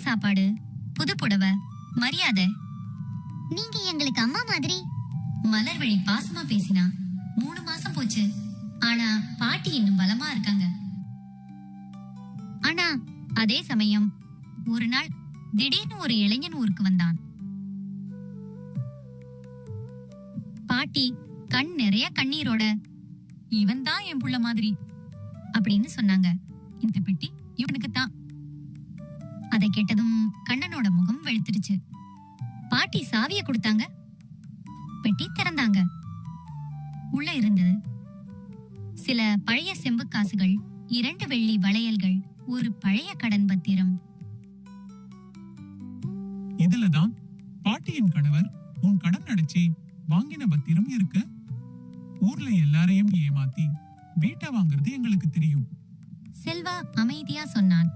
சாப்பாடு, புது புடவை, மரியாதை. நீங்க எங்களுக்கு அம்மா மாதிரி. மலர்விழி பாசமா பேசினா. 3 மாசம் போச்சு, ஆனா பாட்டி இன்னும் பலமா இருக்காங்க. ஆனா அதே சமயம் ஒரு நாள் திடீர்னு ஒரு இளைஞன் ஊருக்கு வந்தான். பாட்டி கண் நிறைய கண்ணீரோட, இவன் தான் என் புள்ள மாதிரி அப்படின்னு சொன்னாங்க. இந்த பெட்டி இவனுக்கு தான். அதை கேட்டதும் கண்ணனோட முகம் வெளுத்துடுச்சு. பாட்டி சாவிய கொடுத்தாங்க. பெட்டி திறந்தாங்க. உள்ள இருந்தது சில பழைய செம்பு காசுகள், 2 வெள்ளி வளையல்கள், ஒரு பழைய கடன் பத்திரம். இதுலதான் பாட்டியின் கணவர் உன் கடன் அடைச்சி வாங்கின பத்திரம் இருக்கு. ஊர்ல எல்லாரையும் ஏமாத்தி வீட்டை வாங்குறது எங்களுக்கு தெரியும். செல்வா அமைதியா சொன்னான்.